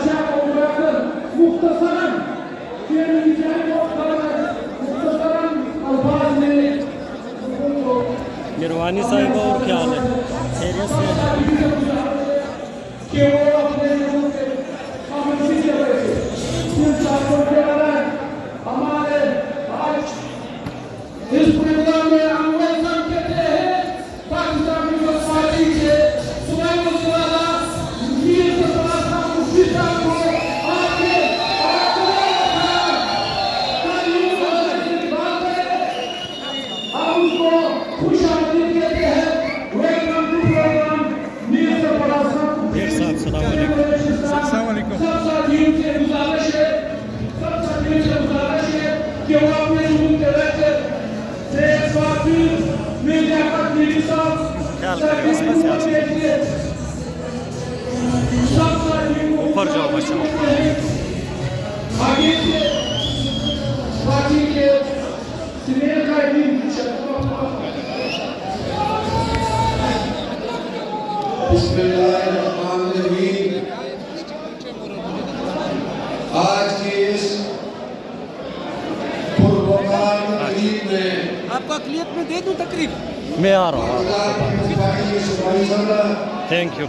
Aşağı onu bırakın. Muhtasaran. Diğer ülkeler muhtasaran. Muhtasaran. Alfazli. Girwani Sahib और क्या हाल है? खैरियत से हैं? कि वो अपने लोगों के खामोशी के वजह से इन सालों के दौरान हमारे आज इस प्रोग्राम में हम वेलकम कहते हैं पाकिस्तान पीपल्स पार्टी के सुबह को सुबह मीर सरदार मुफ्ती साहब को आगे हम उसको खुशामदीद कहते हैं। वेलकम टू प्रोग्राम मीर सरदार साहब। एक साथ सलाम अलैकुम। सब साथियों से गुजारिश है कि वो अपने रूम के रहते से साथी मीडिया का टीवी साहब ख्याल करें इसमें से सब साथियों को ऊपर जाओ बच्चों। आगे से पार्टी के सीनियर कायदीन बिस्मिल्लाहिर्रहमानिर्रहीम। आज की इस पुरवकार तकरीब में आपको अक़लियत में दे दूं तकरीब? मैं आ रहा हूँ। पार्टी के सूबाई सदर थैंक यू।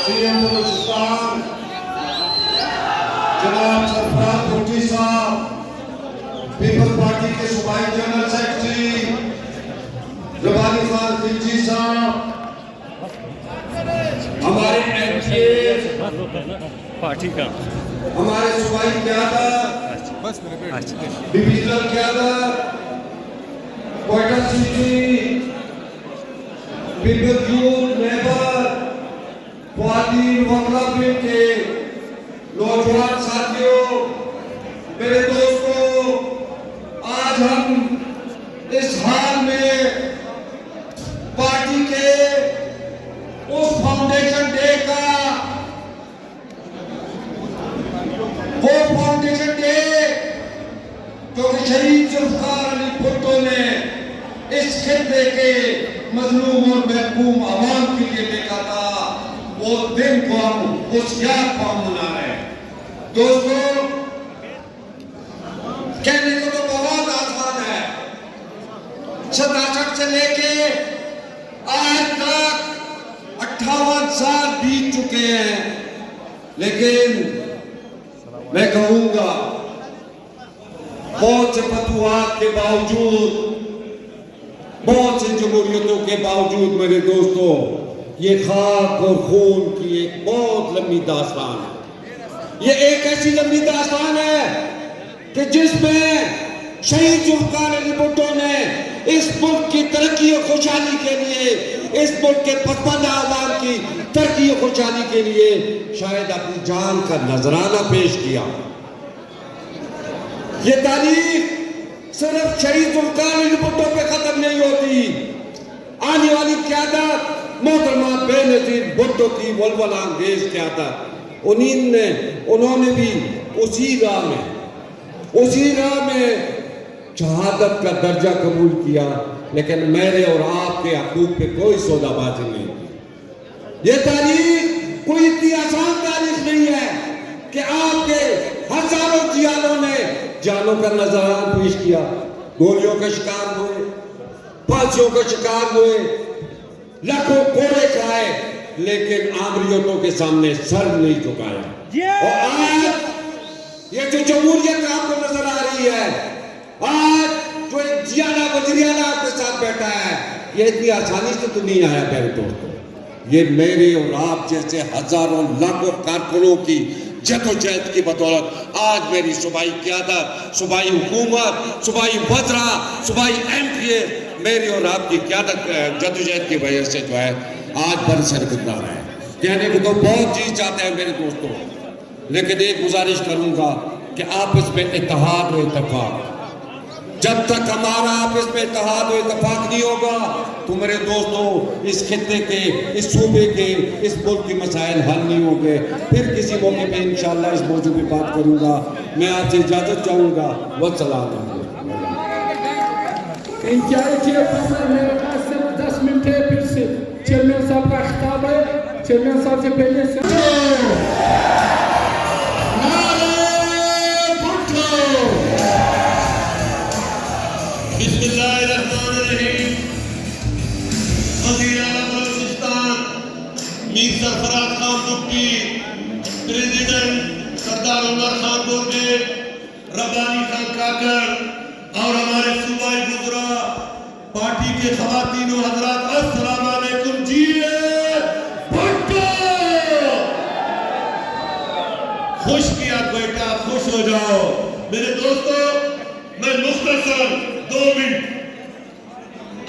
सीएम बलूचिस्तान जनाब सरफराज भुट्टी साहब, पीपल्स पार्टी के सूबाई जनरल सेक्रेटरी रबानी खान खिलजी साहब, हमारे एमपी पार्टी का हमारे सूबाई क़यादत, डिविजनल क़यादत, quarter city, peoples youth member, ख्वातीन वक्ला के नौजवान साथियों, मेरे दोस्तों, आज हम इस हाल में पार्टी के उस फाउंडेशन डे का, वो फाउंडेशन डे जो कि शहीद जुल्फ़िकार अली भुट्टो ने इस खित्ते के मजलूम और महकूम आवाम के लिए देखा था, वो दिन को हम उस याद को हम मना रहे हैं। दोस्तों, कहने को तो बहुत आसान है, 67 से लेके आज तक 58 साल बीत चुके हैं, लेकिन मैं कहूंगा बहुत से फतवात के बावजूद, बहुत से जमहूरियतों के बावजूद मेरे दोस्तों, ये खाक और खून की एक बहुत लंबी दास्तान है। ये एक ऐसी लंबी दास्तान है कि जिसमें शहीद जुल्फ़िकार अली भुट्टो ने इस मुल्क की तरक्की और खुशहाली के लिए, इस मुल्क के पसमानदा आवाम की तरक्की और खुशहाली के लिए शायद अपनी जान का नजराना पेश किया। ये तारीख सिर्फ शहीद जुल्फ़िकार अली भुट्टो पे खत्म नहीं होती। आने वाली क़यादत मोहतरमा बेनज़ीर भुट्टो की वल्वला अंगेज क़यादत, उन्होंने भी उसी राह में शहादत का दर्जा कबूल किया, लेकिन मेरे और आपके हकूक़ पे कोई सौदाबाजी नहीं की। ये तारीख कोई इतनी आसान तारीख नहीं है कि आपके हजारों जियालों ने जानों का नजराना पेश किया, गोलियों का शिकार हुए, फांसियों का शिकार हुए, लाखों कोड़े खाए, लेकिन आमरीतों के सामने सर नहीं झुकाया। और आज ये जो जमहूरियत आपको नजर आ रही है, आज जो एक जियाला वज़ीर-ए-आला आपके साथ बैठा है, ये इतनी आसानी से तो नहीं आया मेरे दोस्तों। ये मेरे और आप जैसे हजारों लाखों कारकुनों की जदोजहद की बदौलत आज मेरी सूबाई क़यादत, सूबाई हुकूमत, सूबाई वज़रा, सूबाई एमपीए मेरी और आपकी क़यादत जदोजहद की वजह से जो है आज बरसरकदार है। कहने को तो बहुत चीज़ चाहते हैं मेरे दोस्तों, लेकिन एक गुजारिश करूंगा कि आपस में इत्तेहाद और इत्तेफाक, जब तक हमारा आपस में इत्तेहाद और इत्तेफाक नहीं होगा तो मेरे दोस्तों इस खित्ते के, इस सूबे के, इस मुल्क के मसाइल हल नहीं होंगे। फिर किसी मौके पे इंशाअल्लाह इस मौजू पे बात करूंगा। मैं आपसे इजाजत चाहूंगा। वस्सलाम। इंतजार किए, मेरे पास सिर्फ 10 मिनट है। से पहले से बिस्मिल्लाहिर्रहमानिर्रहीम। वज़ीर-ए-आला बलूचिस्तान मीर सरफराज खान मुफ्ती, प्रेसिडेंट सरदार उमर खान गोरगे, रब्बानी खान काकर और हमारे सूबाई गुजरा पार्टी के ख़वातीन व हज़रात, अस्सलाम वालेकुम जी। भुट्टो खुश किया बेटा, खुश हो जाओ मेरे दोस्तों। मैं मुख्तसर 2 मिनट,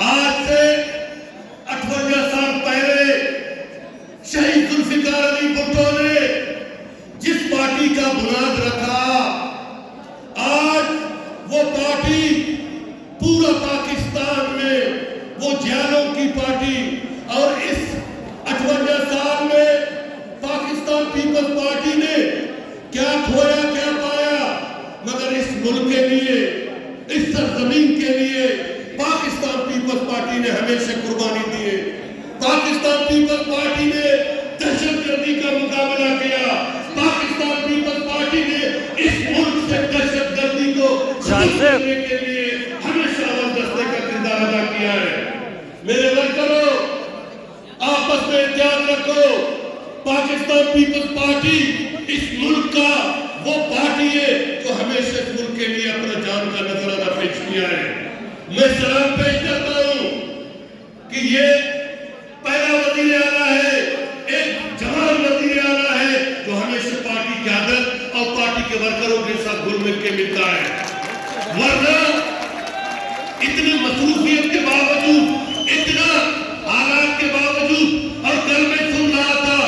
आज से 58 साल पहले शहीद जुल्फिकार अली भुट्टो ने जिस पार्टी का बुनियाद रखा, आज वो पार्टी पूरा पाकिस्तान में वो जियालों की पार्टी, और इस 58 साल में पाकिस्तान पीपल्स पार्टी ने क्या खोया क्या पाया, मगर इस मुल्क के लिए, इस सरजमीन के लिए पाकिस्तान पीपल्स पार्टी ने हमेशा कुर्बानी दी है। पाकिस्तान पीपल्स पार्टी ने दहशतगर्दी का मुकाबला किया। पाकिस्तान पीपल्स पार्टी ने इस मुल्क से दहशतगर्दी को खत्म करने के लिए हमेशा अव्वल दस्ते का किरदार अदा किया है। मेरे वर्करों, आपस में इत्तेहाद रखो। पाकिस्तान पीपल्स पार्टी इस मुल्क का वो पार्टी है जो हमेशा इस मुल्क के लिए अपना जान का नजराना पेश किया है। मैं सलाम पेश करता हूं कि ये पहला वजीर आला है, एक जवान वजीर आला है जो हमेशा पार्टी की आदत और पार्टी के वर्करों के साथ घुल मिल के मिलता है। वरना इतनी मसरूफियत के बावजूद, इतना हालात के बावजूद, और कल मैं सुन रहा था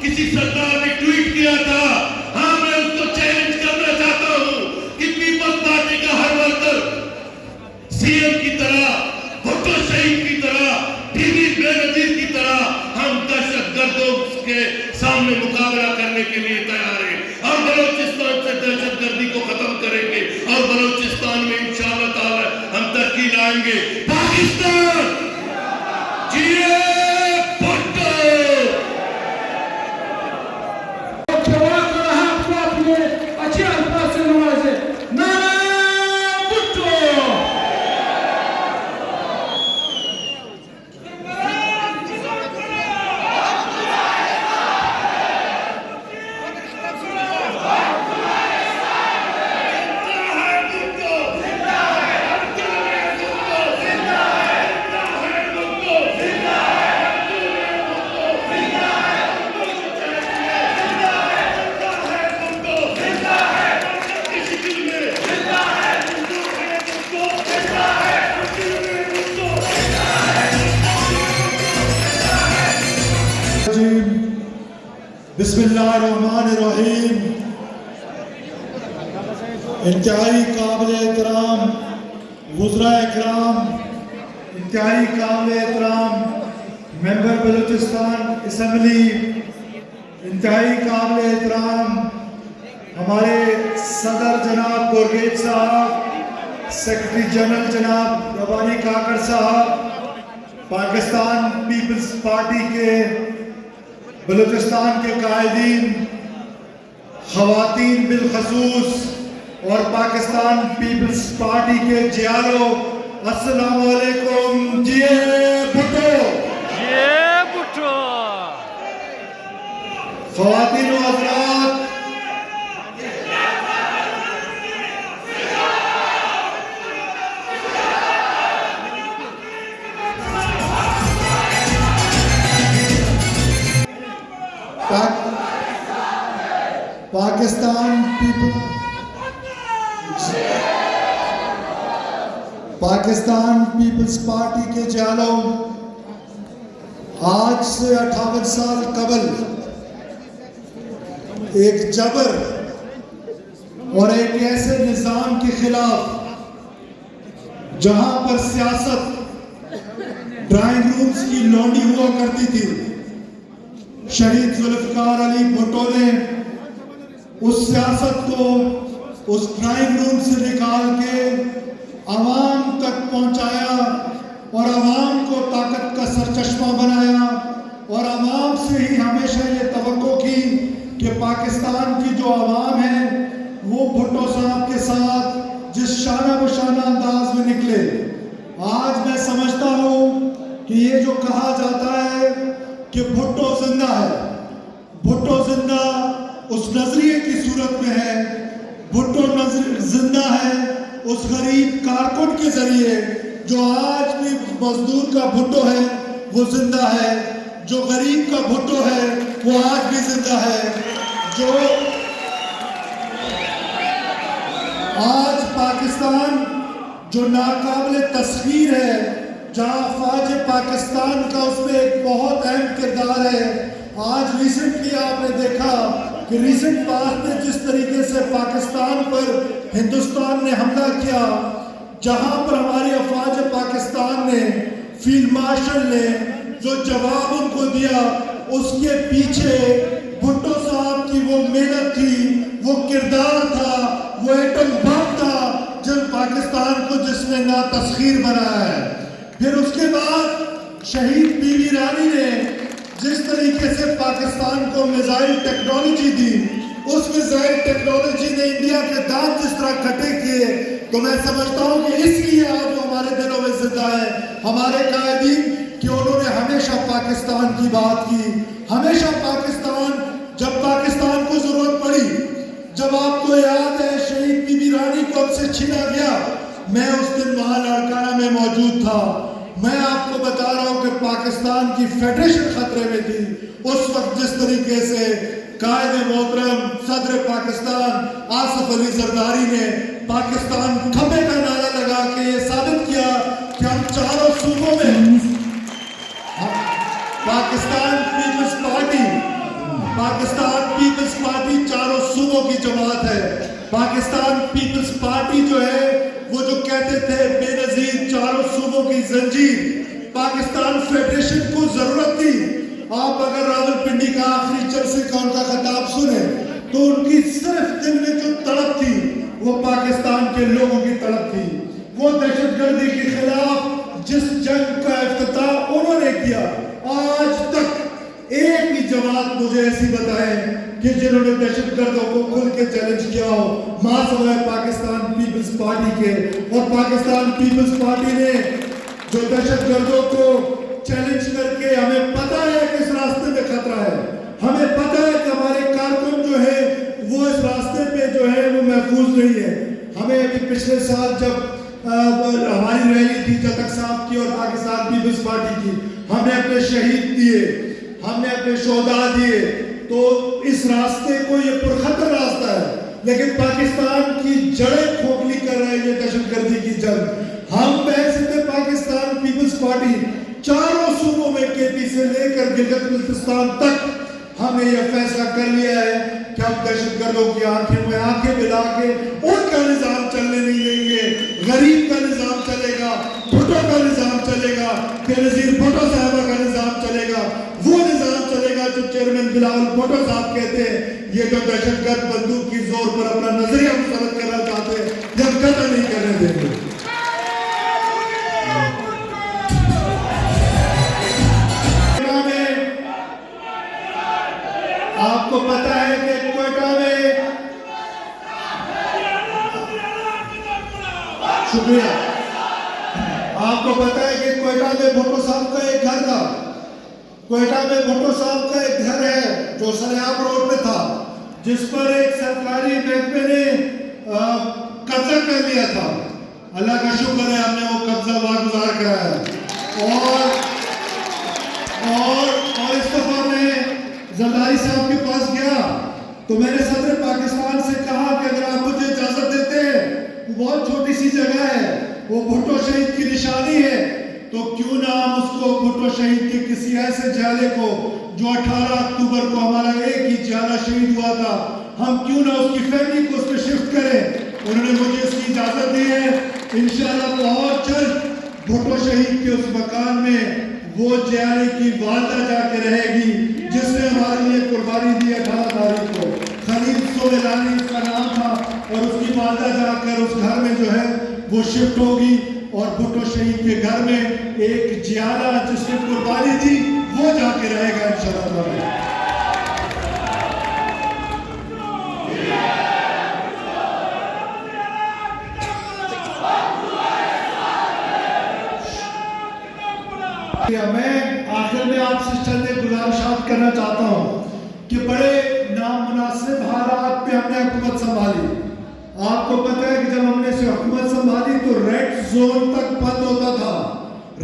किसी सरदार ने ट्वीट किया था, हाँ मैं उसको चैलेंज करना चाहता हूं कि पीपल्स पार्टी का हर वर्कर सीएम की तरह, भुट्टो शहीद की तरह, टीवी बेनजीर की तरह हम दहशतगर्दों के सामने मुकाबला करने के लिए तैयार हैं और बलूचिस्तान से दहशतगर्दी को खत्म करेंगे और बलूचिस्तान में इंशाअल्लाह ताला हम तरक्की लाएंगे। पाकिस्तान जिए भुट्टो। अच्छे अल्फाज से नवाजे। नारे भुट्टो। बिस्मिल्लाहिर्रहमानिर्रहीम। इंतहाई काबिल एहतराम वुज़रा इकराम, इंतहाई काबिल एहतराम मेंबर बलूचिस्तान असम्बली, इंतहाई काबिल एहतराम हमारे सदर जनाब गोरगेज साहब, सेक्रेटरी जनरल जनाब रब्बानी काकर साहब, पाकिस्तान पीपल्स पार्टी के बलूचिस्तान के कायदीन, ख़वातीन बिलखसूस और पाकिस्तान पीपल्स पार्टी के जियालो, अस्सलाम वालेकुम। जिए भुट्टो। ये भुट्टो। ख़वातीन व हज़रात, पाकिस्तान पीपल्स पार्टी के जालों, आज से 58 साल कबल एक जबर और एक ऐसे निज़ाम के खिलाफ जहां पर सियासत ड्राइंग रूम्स की लौंडी हुआ करती थी, शहीद जुल्फिकार अली भुट्टो ने उस सियासत को उस ड्राइंग रूम से निकाल के आवाम तक पहुंचाया और आवाम को ताकत का सरचश्मा बनाया और आवाम से سے ہی ہمیشہ یہ توقع کی کہ پاکستان کی جو عوام ہے وہ بھٹو صاحب کے ساتھ جس شانہ بشانہ انداز میں نکلے. آج میں سمجھتا ہوں کہ یہ جو کہا جاتا ہے کہ بھٹو زندہ ہے، بھٹو زندہ اس نظریے کی صورت میں ہے، بھٹو زندہ ہے اس غریب کارکن کے ذریعے. جو آج بھی مزدور کا بھٹو ہے وہ زندہ ہے، جو غریب کا بھٹو ہے وہ آج بھی زندہ ہے. جو آج پاکستان جو ناقابل تسخیر ہے، جہاں فوج پاکستان کا اس میں ایک بہت اہم کردار ہے. آج ریسنٹلی آپ نے دیکھا کہ ریسنٹ پاس میں جس طریقے سے پاکستان پر ہندوستان نے حملہ کیا، جہاں پر ہماری افواج پاکستان نے، فیلڈ مارشل نے جو جواب ان کو دیا، اس کے پیچھے بھٹو صاحب کی وہ محنت تھی، وہ کردار تھا، وہ ایٹم بم تھا جن پاکستان کو جس نے نا تسخیر بنایا ہے. پھر اس کے بعد شہید بی بی رانی نے جس طریقے سے پاکستان کو میزائل ٹیکنالوجی دی، اس میزائل ٹیکنالوجی نے انڈیا کے دانت جس طرح کھٹے کیے، تو میں سمجھتا ہوں کہ اس لیے آج ہمارے دلوں میں زندہ ہے ہمارے قائدین، کہ انہوں نے ہمیشہ پاکستان کی بات کی، ہمیشہ پاکستان. جب پاکستان کو ضرورت پڑی، جب آپ کو یاد ہے شہید بی بی رانی کو ہم سے چھینا گیا، میں اس دن وہاں لاڑکانہ میں موجود تھا. میں آپ کو بتا رہا ہوں کہ پاکستان کی فیڈریشن خطرے میں تھی. اس وقت جس طریقے سے قائد محترم صدر پاکستان آصف علی زرداری نے پاکستان کھمبے کا نعرہ لگا کے یہ ثابت کیا کہ ہم چاروں صوبوں میں پاکستان پیپلز پارٹی چاروں صوبوں کی جماعت ہے. پاکستان پیپلز پارٹی جو ہے وہ جو کہتے تھے بے نظیر چاروں صوبوں کی زنجیر، پاکستان فیڈریشن کو ضرورت تھی. آپ اگر راول پنڈی کا آخری جلسے کا ان کا خطاب سنیں تو ان کی صرف دل میں جو تڑپ تھی وہ پاکستان کے لوگوں کی تڑپ تھی. وہ دہشت گردی کے خلاف جس جنگ کا افتتاح انہوں نے کیا، آج تک ایک بھی جماعت مجھے ایسی بتائے کہ جنہوں نے دہشت گردوں کو کھل کے چیلنج کیا ہو، ماں سوائے پاکستان پیپلز پارٹی کے. اور پاکستان پیپلز پارٹی نے جو دہشت گردوں کو چیلنج کر کے، ہمیں پتہ ہے کہ اس راستے میں خطرہ ہے، ہمیں پتہ ہے کہ ہمارے کارکن جو ہے وہ اس راستے پہ جو ہے وہ محفوظ نہیں ہے. ہمیں ابھی پچھلے سال جب ہماری ریلی تھی جتک صاحب کی اور پاکستان پیپلز پارٹی کی، ہم نے اپنے شہید دیے، ہم نے اپنے شہداء دیے. تو اس راستے کو یہ پرخطر راستہ ہے، لیکن پاکستان کی جڑیں کھوکھلی کر رہے ہیں یہ دہشت گردی کی جنگ. ہم بحثیت پاکستان پیپلز پارٹی چاروں صوبوں میں کے پی سے لے کر گلگت بلتستان تک ہم نے یہ فیصلہ کر لیا ہے کہ ہم دہشت گردوں کی آنکھیں میں آنکھیں ملا کے ان کا نظام چلنے نہیں دیں گے. غریب کا نظام چلے گا، بھٹو کا نظام چلے گا، بے نظیر بھٹو صاحبہ کا نظام چلے گا، وہ نظام چلے گا جو چیئرمین بلاول بھٹو صاحب کہتے ہیں. یہ جو دہشت گرد بندوق کی زور پر اپنا نظریہ مسلط کرنا چاہتے ہیں، یہ ہم قطع نہیں کرنے دیں گے. آپ کو پتا ہے کہ کوئٹہ میں، شکریہ، آپ کو پتا ہے کہ کوئٹہ میں بھٹو صاحب کا ایک گھر تھا. کوئٹہ میں بھٹو صاحب کا ایک گھر ہے جو سریاب روڈ پہ تھا، جس پر ایک سرکاری محکمے نے قبضہ کر لیا تھا. اللہ کا شکر ہے ہم نے وہ قبضہ واگزار کرایا. اور اس دفعہ میں زرداری صاحب کے پاس گیا تو میں نے صدر پاکستان سے کہا کہ اگر آپ مجھے اجازت دیتے ہیں، وہ بہت چھوٹی سی جگہ ہے، وہ بھٹو شہید کی نشانی ہے، تو کیوں نہ ہم اس کو بھٹو شہید کے کسی ایسے جالے کو جو 18 اکتوبر کو ہمارا ایک ہی جالہ شہید ہوا تھا، ہم کیوں نہ اس کی فیملی کو اس پہ شفٹ کریں. انہوں نے مجھے اس کی اجازت دی ہے. انشاءاللہ بہت جلد بھٹو شہید کے اس مکان میں وہ جیالے کی والدہ جا کے رہے گی جس نے ہمارے لیے قربانی دی 18 تاریخ کو. خلیل سویلانی اس کا نام تھا، اور اس کی والدہ جا کر اس گھر میں جو ہے وہ شفٹ ہوگی. اور بھٹو شہید کے گھر میں ایک جیالہ جس نے قربانی دی وہ جا کے رہے گا انشاءاللہ۔ میں آخر میں آپ سے چند گزارشات کرنا چاہتا ہوں کہ بڑے نامناسب حالات میں ہم نے حکومت سنبھالی۔ آپ کو پتہ ہے کہ جب ہم نے اسے حکومت سنبھالی تو ریڈ زون تک بند ہوتا تھا،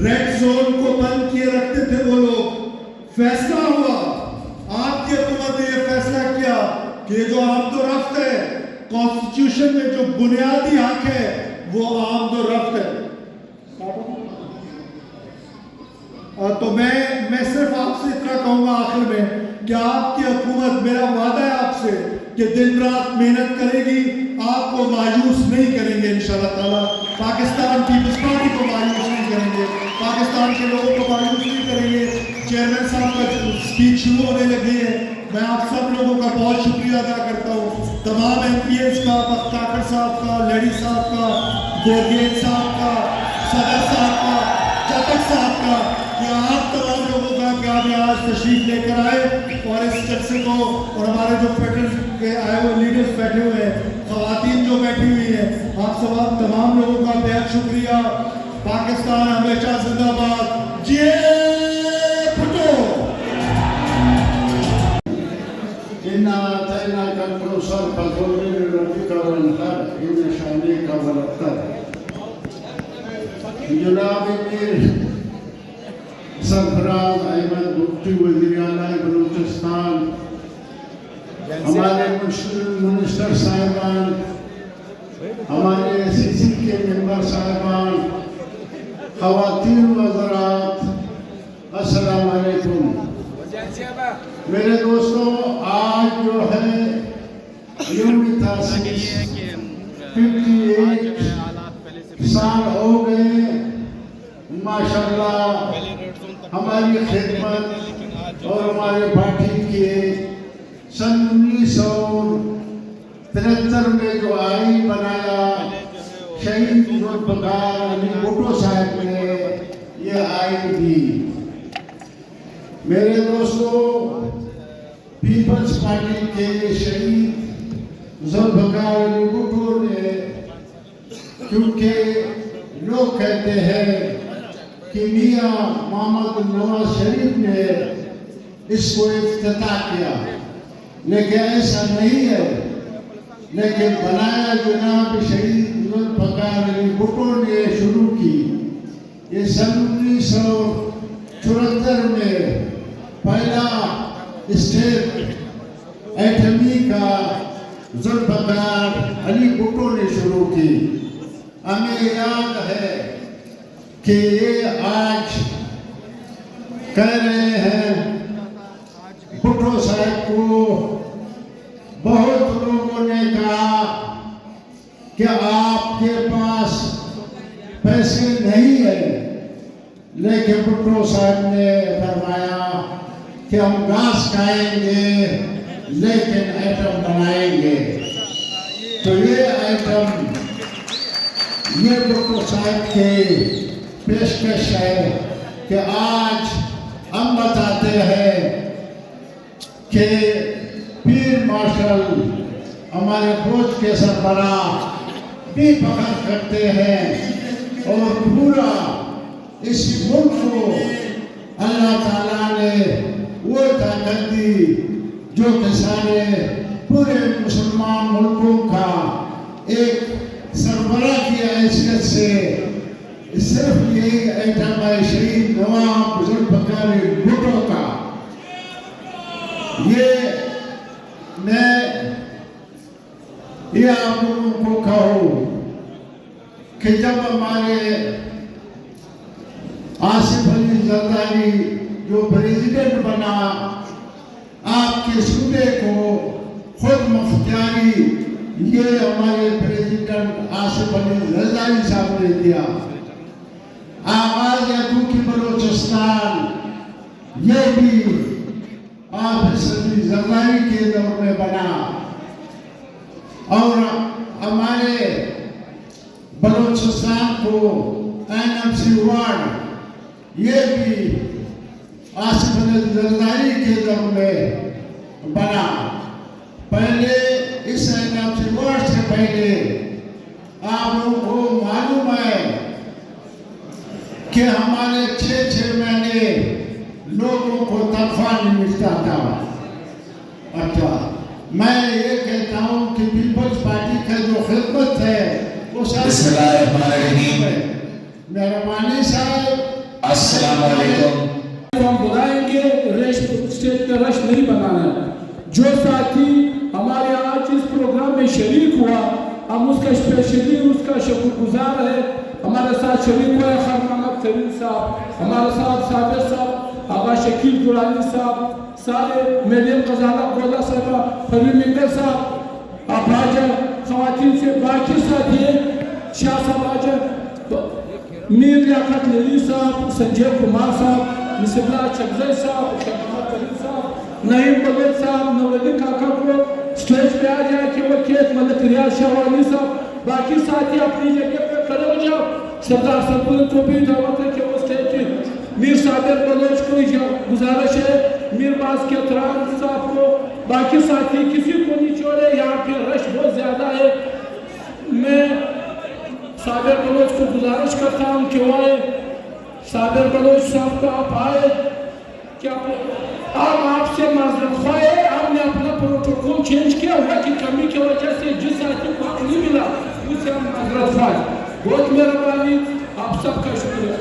ریڈ زون کو بند کیے رکھتے تھے وہ لوگ۔ فیصلہ ہوا، آپ کی حکومت نے یہ فیصلہ کیا کہ جو آمد و رفت ہے، کانسٹیٹیوشن میں جو بنیادی حق ہے وہ آمد و رفت ہے۔ تو میں صرف آپ سے اتنا کہوں گا آخر میں کہ آپ کی حکومت، میرا وعدہ ہے آپ سے کہ دن رات محنت کرے گی، آپ کو مایوس نہیں کریں گے انشاءاللہ تعالیٰ۔ پاکستان پیپلز پارٹی کو مایوس نہیں کریں گے، پاکستان کے لوگوں کو مایوس نہیں کریں گے۔ چیئرمین صاحب کا اسپیچ شروع ہونے لگی ہے، میں آپ سب لوگوں کا بہت شکریہ ادا کرتا ہوں، تمام ایم پی ایز کا، بختیار صاحب کا، لیڈی صاحب کا، گورگیٹ صاحب کا، صدر صاحب کا، چتک صاحب کا، کہ آپ تمام لوگوں کا کہ آپ یہاں تشریف لے کر آئے اور اس جلسے کو، اور ہمارے جو فیڈرل کے آئے ہوئے لیڈرز بیٹھے ہوئے ہیں، خواتین جو بیٹھی ہوئی ہیں، آپ سب تمام لوگوں کا بہت شکریہ۔ پاکستان ہمیشہ زندہ باد، جی بھٹو۔ إنا أعطيناك الكوثر فصل لربك وانحر إن شانئك هو الأبتر۔ جناب امیر سرفراز احمد بگٹی وزیر اعلیٰ بلوچستان، ہمارے منسٹر صاحبان، ہمارے سی سی کے ممبر صاحبان، خواتین وزرات، السلام علیکم۔ میرے دوستوں، آج جو ہے یوم تاسیس 58 سال ہو گئے، ماشاءاللہ ہماری خدمت اور ہمارے پارٹی کے سن 1973 میں جو آئین بنایا شہید ذوالفقار علی بھٹو صاحب نے یہ آئین دی۔ میرے دوستوں، پیپلز پارٹی کے شہید ذوالفقار علی بھٹو نے، کیونکہ لوگ کہتے ہیں کہ میاں محمد نواز شریف نے اس کو افتتاح کیا، لیکن ایسا نہیں ہے، لیکن بنایا جناب شہید ذوالفقار علی بھٹو نے شروع کی۔ یہ سن 1974 میں پہلا اسٹیٹ ایٹمی کا ذوالفقار علی بھٹو نے شروع کی۔ ہمیں یاد ہے کہ یہ آج کہہ رہے ہیں بھٹو صاحب کو، بہت لوگوں نے کہا کہ آپ کے پاس پیسے نہیں ہیں، لیکن بھٹو صاحب نے فرمایا کہ ہم گھاس کھائیں گے لیکن ایٹم بنائیں گے۔ تو یہ ایٹم، یہ بھٹو صاحب کی پیشکش ہے کہ آج ہم بتاتے ہیں کہ پیر مارشل ہمارے فوج کے سربراہ بھی فخر کرتے ہیں، اور پورا اس ملک کو اللہ تعالیٰ نے وہ طاقت دی جو کہ سارے پورے مسلمان ملکوں کا ایک سربراہ کی حیثیت سے صرف یہی ایٹم ہے شہید نواب ذوالفقار علی بھٹو کا۔ یہ آپ لوگوں کو کہوں کہ جب ہمارے آصف علی زرداری جو پریزیڈنٹ بنا، آپ کے صوبے کو خود مختاری یہ ہمارے پریزیڈنٹ آصف علی زرداری صاحب نے دیا۔ آواز کی بلوچستان یہ بھی آصف علی زرداری کے دور میں بنا، اور ہمارے بلوچستان کو NMC वार्ड ये भी आसिफ अली जरदारी के दम में बना। पहले इस NMC वार्ड से पहले आप लोगों को मालूम है कि हमारे 6 महीने लोगों को तनख्वाह नहीं मिलता था। अच्छा, मैं ये कहता हूँ कि पीपल्स पार्टी का जो खिदमत है वो मेहरबानी साहब अस्सलाम वालेकुम। हम बुलाएंगे, स्टेज पे रश नहीं बनाना है। जो साथी हमारे आज इस प्रोग्राम में शरीक हुआ, हम उसका स्पेशली उसका शुक्रगुजार है। हमारे साथ शरीक हुआ है खान मोहम्मद करीम साहब, हमारे साथ साबिर साहब, आगा शकील दुरानी साहब, सारे मेडियम खजाना गोला साहब, फरीम मिंगर साहब, आबाजा खवातीन से बाकी साथी शाह साहब आजा, मीर लियाकत नली साहब, संजय कुमार साहब, मिसबला चगजई साहब, शहबाज करीम साहब, नईम बलोच साहब, नवरदीन काका को स्टेज पे आ जाए कि वो केत मलिक रियाज शाहवानी साहब, बाकी साथी अपनी जगह पे खड़े हो जाओ। सरदार सरपुर को भी दावत है कि वो स्टेज पे मीर साबिर बलोच को गुजारिश है, मीर बाज के अतराम साहब को, बाकी साथी किसी को नहीं छोड़े। यहाँ पे रश बहुत ज़्यादा है। मैं साबिर बलोच को गुजारिश करता हूँ कि वो आए। साबिर बलोच साहब को आप आए, क्या हम आपसे माजरत ख्वाह है, हमने अपना प्रोटोकॉल चेंज किया हुआ कि कमी की वजह से जिस साथी को हक नहीं मिला उससे हम माजरत ख्वाह। बहुत मेहरबानी, आप सबका शुक्रिया।